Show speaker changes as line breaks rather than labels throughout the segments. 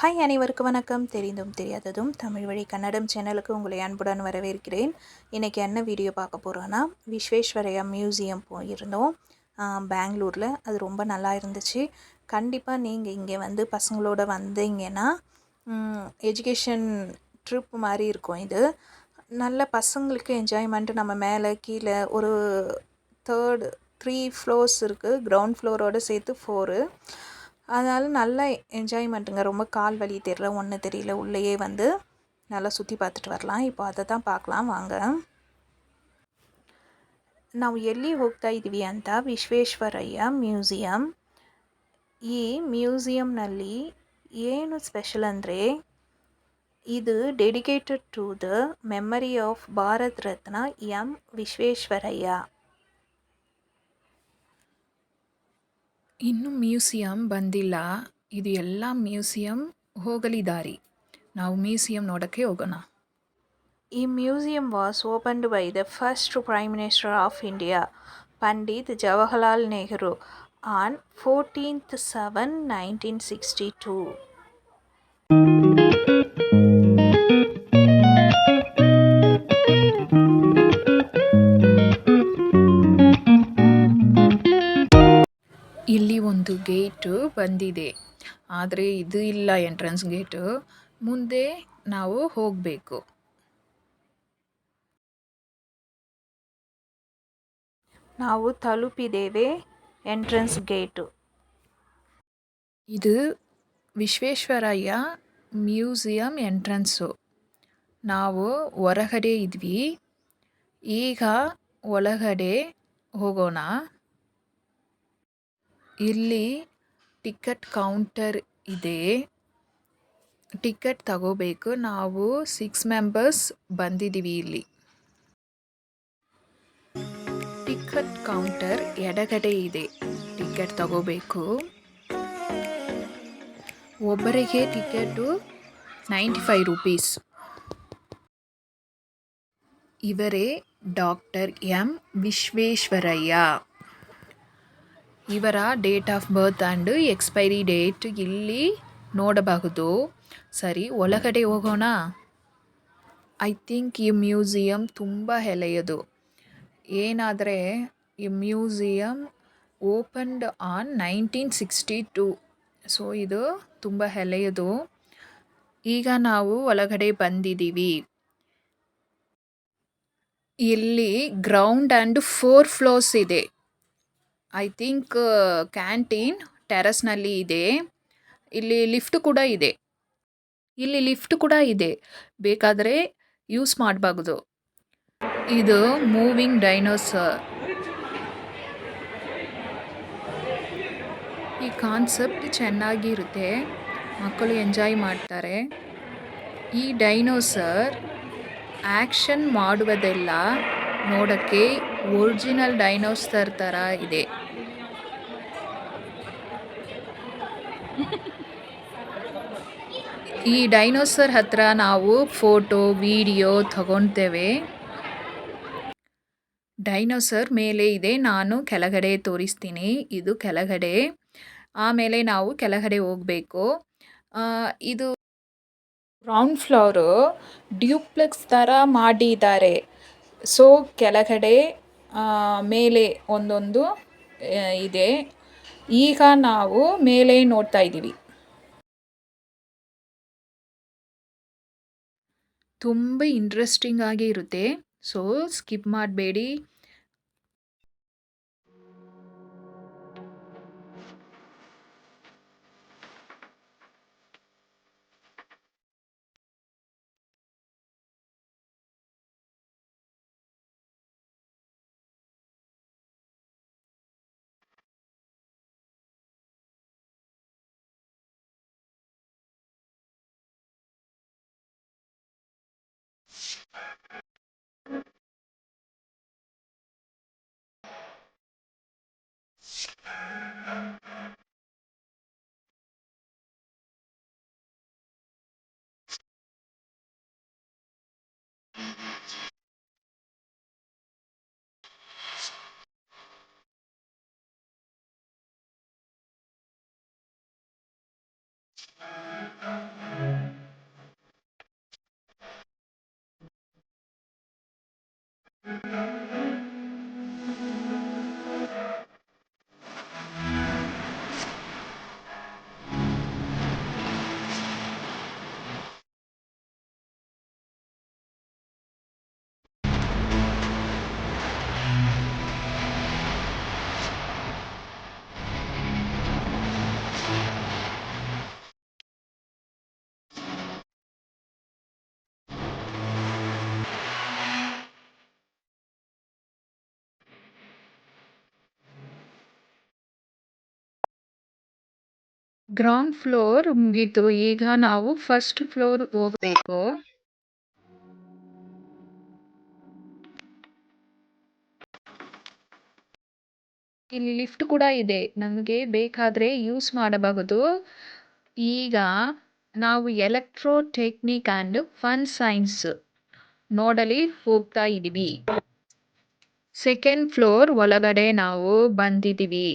Hi அனைவருக்கும் வணக்கம். தெரிந்தும் தெரியாததும் தமிழ் வழி கன்னடம் சேனலுக்கு உங்களை அன்புடன் வரவேற்கிறேன். இன்றைக்கி என்ன வீடியோ பார்க்க போகிறோன்னா, விஸ்வேஸ்வரையா மியூசியம் போயிருந்தோம் பெங்களூரில். அது ரொம்ப நல்லா இருந்துச்சு. கண்டிப்பாக நீங்கள் இங்கே வந்து பசங்களோட வந்தீங்கன்னா எஜுகேஷன் ட்ரிப் மாதிரி இருக்கும். இது நல்ல பசங்களுக்கு என்ஜாய்மெண்ட்டு. நம்ம மேலே கீழே ஒரு 3 ஃப்ளோர்ஸ் இருக்குது. கிரவுண்ட் ஃப்ளோரோடு சேர்த்து 4. அதனால் நல்ல என்ஜாய்மெண்ட்டுங்க. ரொம்ப கால் வலி தெரியல, ஒன்றும் தெரியல. உள்ளேயே வந்து நல்லா சுற்றி பார்த்துட்டு வரலாம். இப்போ அதை தான் பார்க்கலாம் வாங்க. ನಾವು ಎಲ್ಲಿ ಹೋಗ್ತಾ ಇದ್ದೀವಿ ಅಂತ ವಿಶ್ವೇಶ್ವರಯ್ಯ ಮ್ಯೂಸಿಯಂ. ಈ ಮ್ಯೂಸಿಯಂನಲ್ಲಿ ಏನು ಸ್ಪೆಷಲ್ ಅಂದರೆ, ಇದು dedicated to the memory of Bharat Ratna M Visvesvaraya.
ಇನ್ನು ಮ್ಯೂಸಿಯಂ ಬಂದಿಲ್ಲ. ಇದು ಎಲ್ಲ ಮ್ಯೂಸಿಯಂ ಹೋಗಲಿ ದಾರಿ. ನಾವು ಮ್ಯೂಸಿಯಂ ನೋಡೋಕ್ಕೆ ಹೋಗೋಣ.
ಈ museum was opened by the first prime minister of India, Pandit Jawaharlal Nehru, on 14/7/1962.
ಇಲ್ಲಿ ಒಂದು ಗೇಟು ಬಂದಿದೆ, ಆದರೆ ಇದು ಇಲ್ಲ ಎಂಟ್ರೆನ್ಸ್ ಗೇಟು. ಮುಂದೆ ನಾವು ಹೋಗಬೇಕು.
ನಾವು ತಲುಪಿದ್ದೇವೆ ಎಂಟ್ರೆನ್ಸ್ ಗೇಟು.
ಇದು ವಿಶ್ವೇಶ್ವರಯ್ಯ ಮ್ಯೂಸಿಯಂ ಎಂಟ್ರೆನ್ಸು. ನಾವು ಹೊರಗಡೆ ಇದ್ವಿ, ಈಗ ಒಳಗಡೆ ಹೋಗೋಣ. ಇಲ್ಲಿ ಟಿಕೆಟ್ ಕೌಂಟರ್ ಇದೆ, ಟಿಕೆಟ್ ತಗೋಬೇಕು. ನಾವು 6 ಮೆಂಬರ್ಸ್ ಬಂದಿದ್ದೀವಿ. ಇಲ್ಲಿ ಟಿಕೆಟ್ ಕೌಂಟರ್ ಎಡಗಡೆ ಇದೆ, ಟಿಕೆಟ್ ತಗೋಬೇಕು. ಒಬ್ಬರಿಗೆ ಟಿಕೆಟು 95 ರೂಪೀಸ್. ಇವರೇ ಡಾಕ್ಟರ್ ಎಂ ವಿಶ್ವೇಶ್ವರಯ್ಯ. ಇವರ date of birth and expiry date ಇಲ್ಲಿ ನೋಡಬಹುದು. ಸರಿ, ಒಳಗಡೆ ಹೋಗೋಣ. ಐ ಥಿಂಕ್ ಈ ಮ್ಯೂಸಿಯಂ ತುಂಬ ಹಳೆಯದು. ಏನಾದರೆ ಈ ಮ್ಯೂಸಿಯಂ ಓಪನ್ಡ್ ಆನ್ 1962. ಸೊ ಇದು ತುಂಬ ಹಳೆಯದು. ಈಗ ನಾವು ಒಳಗಡೆ ಬಂದಿದ್ದೀವಿ. ಇಲ್ಲಿ ಗ್ರೌಂಡ್ ಆ್ಯಂಡ್ 4 ಫ್ಲೋರ್ಸ್ ಇದೆ. ಐ ಥಿಂಕ್ ಕ್ಯಾಂಟೀನ್ ಟೆರಸ್ನಲ್ಲಿ ಇದೆ. ಇಲ್ಲಿ ಲಿಫ್ಟ್ ಕೂಡ ಇದೆ, ಬೇಕಾದರೆ ಯೂಸ್ ಮಾಡಬಹುದು. ಇದು ಮೂವಿಂಗ್ ಡೈನೋಸರ್. ಈ ಕಾನ್ಸೆಪ್ಟ್ ಚೆನ್ನಾಗಿರುತ್ತೆ, ಮಕ್ಕಳು ಎಂಜಾಯ್ ಮಾಡ್ತಾರೆ. ಈ ಡೈನೋಸರ್ ಆ್ಯಕ್ಷನ್ ಮಾಡುವುದೆಲ್ಲ ನೋಡೋಕ್ಕೆ ಒರಿಜಿನಲ್ ಡೈನೋಸರ್ ಥರ ಇದೆ. ಈ ಡೈನೋಸರ್ ಹತ್ರ ನಾವು ಫೋಟೋ ವಿಡಿಯೋ ತಗೊಳ್ತೇವೆ. ಡೈನೋಸರ್ ಮೇಲೆ ಇದೆ, ನಾನು ಕೆಳಗಡೆ ತೋರಿಸ್ತೀನಿ. ಇದು ಕೆಳಗಡೆ, ಆಮೇಲೆ ನಾವು ಕೆಳಗಡೆ ಹೋಗಬೇಕು. ಇದು ಗ್ರೌಂಡ್ ಫ್ಲೋರು ಡ್ಯೂಪ್ಲೆಕ್ಸ್ ಥರ ಮಾಡಿದ್ದಾರೆ. ಸೊ ಕೆಳಗಡೆ ಮೇಲೆ ಒಂದೊಂದು ಇದೆ. ಈಗ ನಾವು ಮೇಲೆ ನೋಡ್ತಾ ಇದ್ದೀವಿ. ತುಂಬ ಇಂಟ್ರೆಸ್ಟಿಂಗ್ ಆಗಿ ಇರುತ್ತೆ, ಸೊ ಸ್ಕಿಪ್ ಮಾಡಬೇಡಿ. ಗ್ರೌಂಡ್ ಫ್ಲೋರ್ ಮುಗೀತು. ಈಗ ನಾವು ಫಸ್ಟ್ ಫ್ಲೋರ್ ಹೋಗಬೇಕು. ಇಲ್ಲಿ ಲಿಫ್ಟ್ ಕೂಡ ಇದೆ. ನಮಗೆ ಬೇಕಾದರೆ ಯೂಸ್ ಮಾಡಬಹುದು. ಈಗ ನಾವು ಎಲೆಕ್ಟ್ರೋಟೆಕ್ನಿಕ್ ಆ್ಯಂಡ್ ಫನ್ ಸೈನ್ಸ್ ನೋಡಲಿ ಹೋಗ್ತಾ ಇದ್ದೀವಿ. ಸೆಕೆಂಡ್ ಫ್ಲೋರ್ ಒಳಗಡೆ ನಾವು ಬಂದಿದ್ದೀವಿ.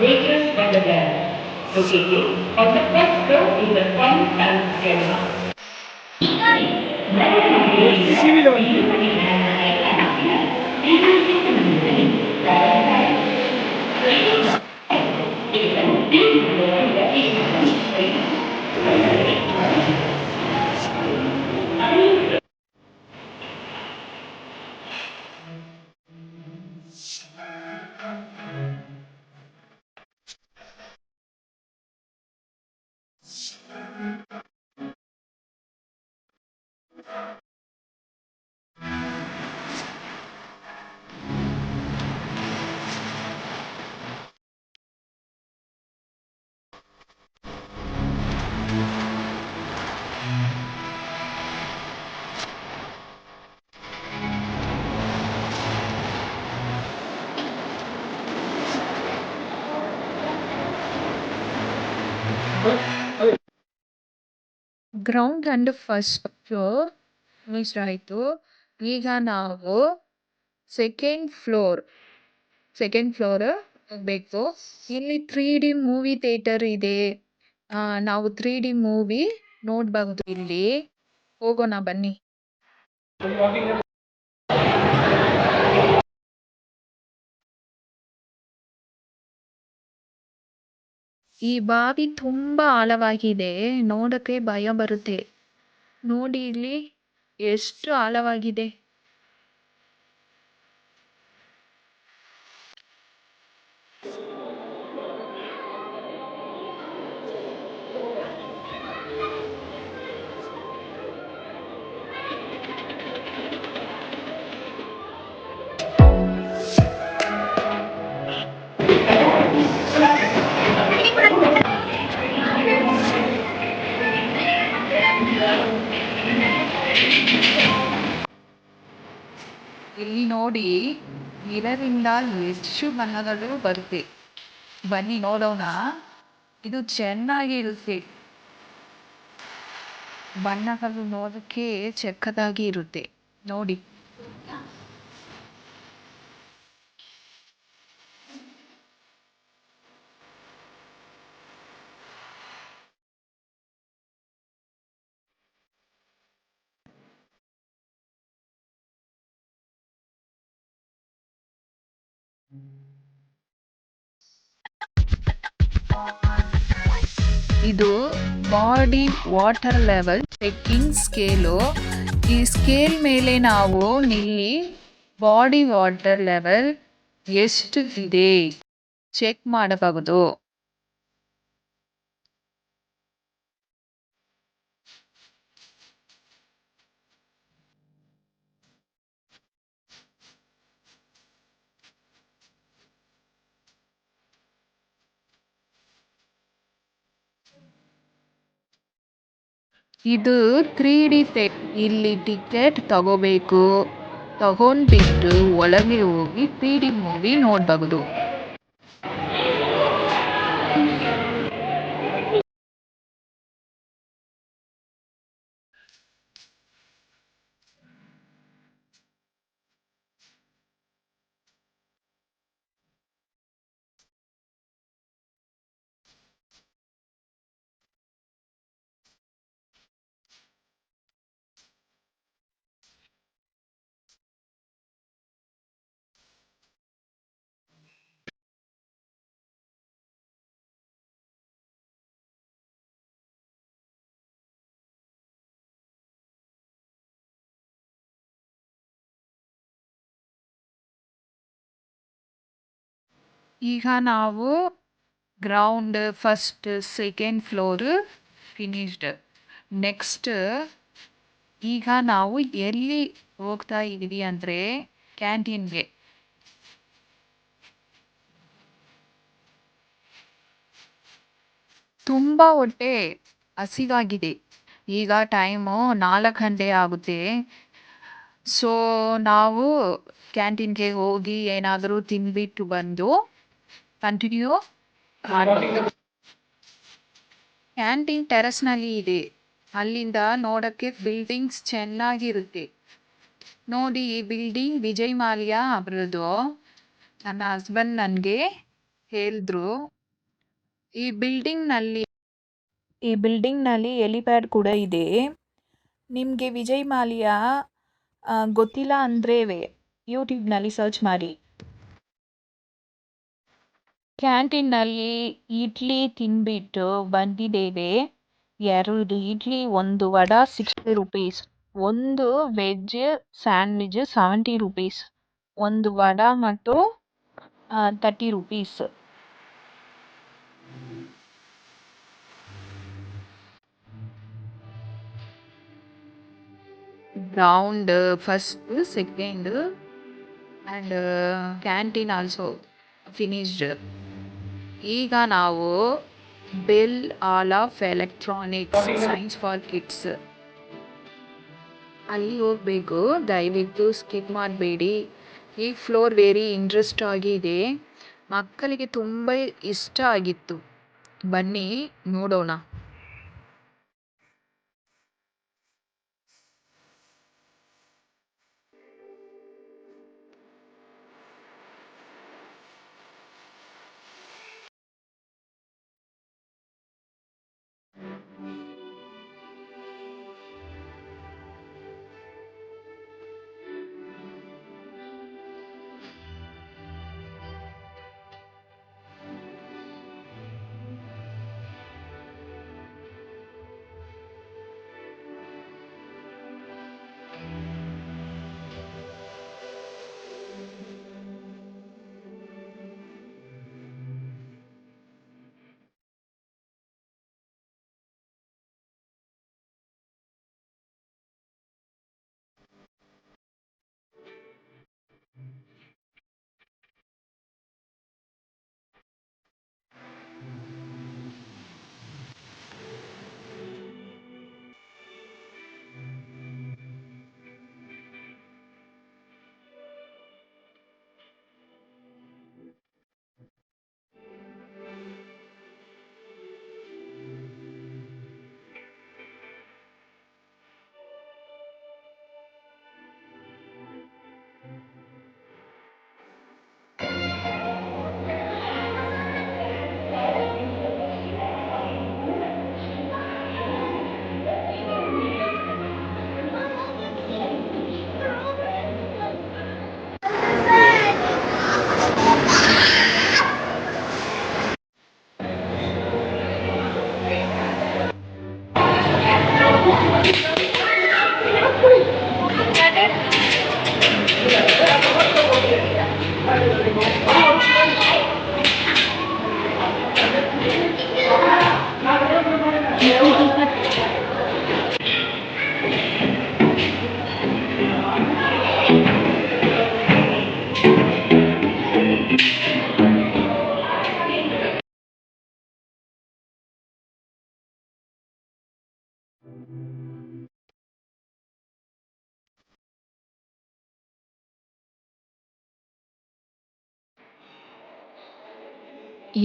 Nature's Wonderland, located on the first floor in the fun and cinema.
Ground and first floor miss ಆಯಿತು. ಈಗ ನಾವು ಸೆಕೆಂಡ್ ಫ್ಲೋರ್ ಹೋಗಬೇಕು. ಇಲ್ಲಿ 3D ಮೂವಿ ಥಿಯೇಟರ್ ಇದೆ. ನಾವು 3D ಮೂವಿ ನೋಡಬಹುದು ಇಲ್ಲಿ. ಹೋಗೋಣ ಬನ್ನಿ. ಈ ಬಾವಿ ತುಂಬ ಆಳವಾಗಿದೆ. ನೋಡಕ್ಕೆ ಭಯ ಬರುತ್ತೆ. ನೋಡಿ ಇಲ್ಲಿ ಎಷ್ಟು ಆಳವಾಗಿದೆ. ಇಲ್ಲಿ ನೋಡಿ, ಇದರಿಂದ ಎಷ್ಟು ಬಣ್ಣಗಳು ಬರುತ್ತೆ. ಬನ್ನಿ ನೋಡೋಣ. ಇದು ಚೆನ್ನಾಗಿರುತ್ತೆ. ಬಣ್ಣಗಳು ನೋಡೋಕ್ಕೆ ಚೆಕ್ಕದಾಗಿ ಇರುತ್ತೆ ನೋಡಿ. ಇದು body water level checking scale. ಈ ಸ್ಕೇಲ್ ಮೇಲೆ ನಾವು ಇಲ್ಲಿ ಬಾಡಿ ವಾಟರ್ ಲೆವೆಲ್ ಎಷ್ಟು ಇದೆ ಚೆಕ್ ಮಾಡಬಹುದು. ಇದು 3D ಇಲ್ಲಿ ಟಿಕೆಟ್ ತಗೋಬೇಕು. ತಗೊಂಡ್ಬಿಟ್ಟು ಒಳಗೆ ಹೋಗಿ 3D ಮೂವಿ ನೋಡಬಹುದು. ಈಗ ನಾವು ground first second floor finished. Next ಈಗ ನಾವು ಎಲ್ಲಿ ಹೋಗ್ತಾ ಇದ್ದೀವಿ ಅಂದರೆ ಕ್ಯಾಂಟೀನ್ಗೆ. ತುಂಬ ಹೊಟ್ಟೆ ಹಸಿವಾಗಿದೆ. ಈಗ ಟೈಮು 4 ಗಂಟೆ ಆಗುತ್ತೆ. ಸೊ ನಾವು ಕ್ಯಾಂಟೀನ್ಗೆ ಹೋಗಿ ಏನಾದರೂ ತಿಂದ್ಬಿಟ್ಟು ಬಂದು ಕಂಟಿನ್ಯೂ ಮಾಡಬೇಕು. ಕ್ಯಾಂಟೀನ್ ಟೆರಸ್ನಲ್ಲಿ ಇದೆ. ಅಲ್ಲಿಂದ ನೋಡೋಕ್ಕೆ ಬಿಲ್ಡಿಂಗ್ಸ್ ಚೆನ್ನಾಗಿರುತ್ತೆ. ನೋಡಿ, ಈ ಬಿಲ್ಡಿಂಗ್ ವಿಜಯ್ ಮಾಲ್ಯಾ ಅವರದ್ದು. ನನ್ನ ಹಸ್ಬೆಂಡ್ ನನಗೆ ಹೇಳಿದ್ರು. ಈ ಬಿಲ್ಡಿಂಗ್ನಲ್ಲಿ ಎಲಿಪ್ಯಾಡ್ ಕೂಡ ಇದೆ. ನಿಮಗೆ ವಿಜಯ್ ಮಾಲ್ಯಾ ಗೊತ್ತಿಲ್ಲ ಅಂದರೆ ಯೂಟ್ಯೂಬ್ನಲ್ಲಿ ಸರ್ಚ್ ಮಾಡಿ. ಕ್ಯಾಂಟೀನ್ನಲ್ಲಿ ಇಡ್ಲಿ ತಿಂದ್ಬಿಟ್ಟು ಬಂದಿದ್ದೇವೆ. 2 ಇಡ್ಲಿ, 1 ವಡ 60 ರುಪೀಸ್. ಒಂದು ವೆಜ್ ಸ್ಯಾಂಡ್ವಿಚ್ 70 ರುಪೀಸ್. 1 ವಡ ಮತ್ತು 30 rupees. Ground first second and canteen also finished. ಈಗ ನಾವು bell all of electronics science for kids ಅಲ್ಲಿ ಹೋಗಬೇಕು. ದಯವಿಟ್ಟು ಸ್ಕಿಪ್ ಮಾಡಬೇಡಿ. ಈ ಫ್ಲೋರ್ ವೆರಿ ಇಂಟ್ರೆಸ್ಟ್ ಆಗಿದೆ. ಮಕ್ಕಳಿಗೆ ತುಂಬ ಇಷ್ಟ ಆಗಿತ್ತು. ಬನ್ನಿ ನೋಡೋಣ.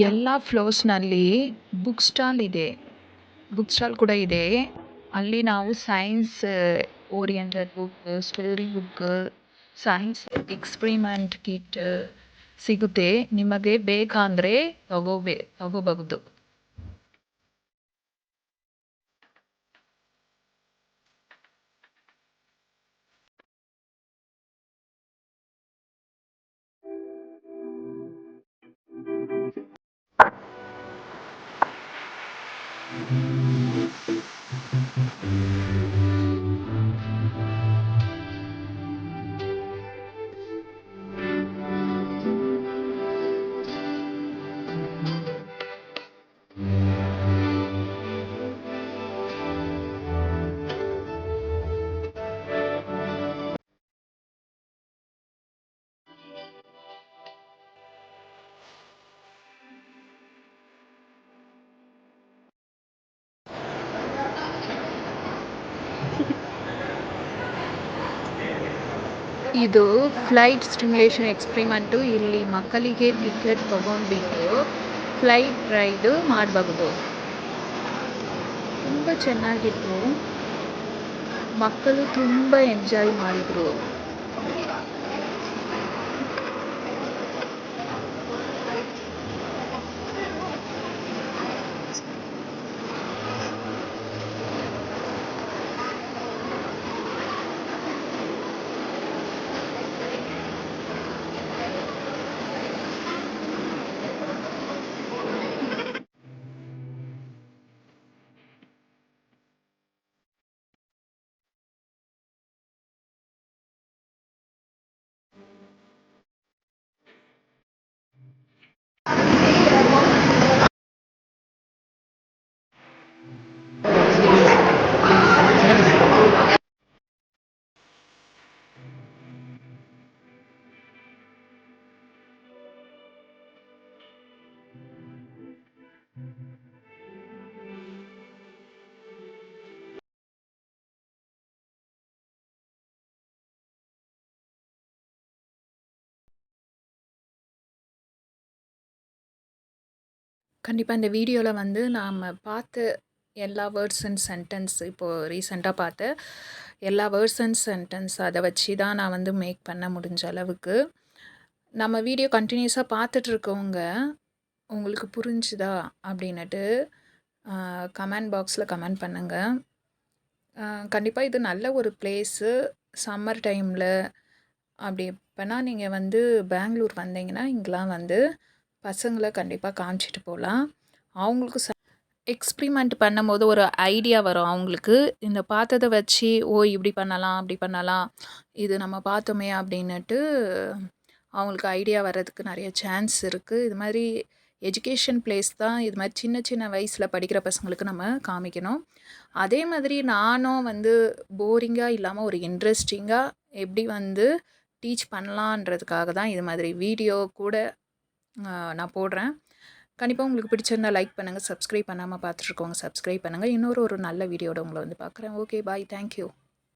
ಎಲ್ಲ ಫ್ಲೋರ್ಸ್‌ನಲ್ಲಿ ಬುಕ್ ಸ್ಟಾಲ್ ಇದೆ. ಬುಕ್ ಸ್ಟಾಲ್ ಕೂಡ ಇದೆ. ಅಲ್ಲಿ ನಾವು science oriented book, story book, science experiment kit ಸಿಗುತ್ತೆ. ನಿಮಗೆ ಬೇಕಂದ್ರೆ ತಗೋಬಹುದು. ಇದು ಫ್ಲೈಟ್ ಸ್ಟಿಮ್ಯುಲೇಷನ್ ಎಕ್ಸ್ಪೆರಿಮೆಂಟು. ಇಲ್ಲಿ ಮಕ್ಕಳಿಗೆ ಟಿಕೆಟ್ ತಗೊಂಡ್ಬಿಟ್ಟು ಫ್ಲೈಟ್ ರೈಡ್ ಮಾಡಬಹುದು. ತುಂಬ ಚೆನ್ನಾಗಿತ್ತು. ಮಕ್ಕಳು ತುಂಬ ಎಂಜಾಯ್ ಮಾಡಿದರು.
கண்டிப்பாக இந்த வீடியோவில் வந்து நாம் பார்த்த எல்லா வேர்ட்ஸ் அண்ட் சென்டென்ஸ் இப்போது ரீசெண்டாக பார்த்த எல்லா வேர்ட்ஸ் அண்ட் சென்டென்ஸ் அதை வச்சு தான் நான் வந்து மேக் பண்ண முடிஞ்ச அளவுக்கு. நம்ம வீடியோ கண்டினியூஸாக பார்த்துட்ருக்கவங்க உங்களுக்கு புரிஞ்சுதா அப்படின்னுட்டு கமெண்ட் பாக்ஸில் கமெண்ட் பண்ணுங்கள். கண்டிப்பாக இது நல்ல ஒரு பிளேஸு. சம்மர் டைமில் அப்படி எப்போனா நீங்கள் வந்து பெங்களூர் வந்தீங்கன்னா இங்கெலாம் வந்து பசங்களை கண்டிப்பாக காமிச்சிட்டு போகலாம். அவங்களுக்கு எக்ஸ்பிரிமெண்ட் பண்ணும்போது ஒரு ஐடியா வரும் அவங்களுக்கு. இந்த பார்த்ததை வச்சு இப்படி பண்ணலாம் அப்படி பண்ணலாம், இது நம்ம பார்த்தோமே அப்படின்னுட்டு அவங்களுக்கு ஐடியா வர்றதுக்கு நிறைய சான்ஸ் இருக்குது. இது மாதிரி எஜுகேஷன் பிளேஸ் தான். இது மாதிரி சின்ன சின்ன வயசில் படிக்கிற பசங்களுக்கு நம்ம காமிக்கணும். அதே மாதிரி நானும் வந்து போரிங்காக இல்லாமல் ஒரு இன்ட்ரெஸ்டிங்காக எப்படி வந்து டீச் பண்ணலான்றதுக்காக தான் இது மாதிரி வீடியோ கூட நான் போடுறேன். கண்டிப்பாக உங்களுக்கு பிடிச்சிருந்தா லைக் பண்ணுங்கள். சப்ஸ்கிரைப் பண்ணாமல் பார்த்துட்ருக்கோங்க சப்ஸ்கிரைப் பண்ணுங்கள். இன்னொரு நல்ல வீடியோட உங்களை வந்து பார்க்குறேன். ஓகே, பாய், தேங்க்யூ.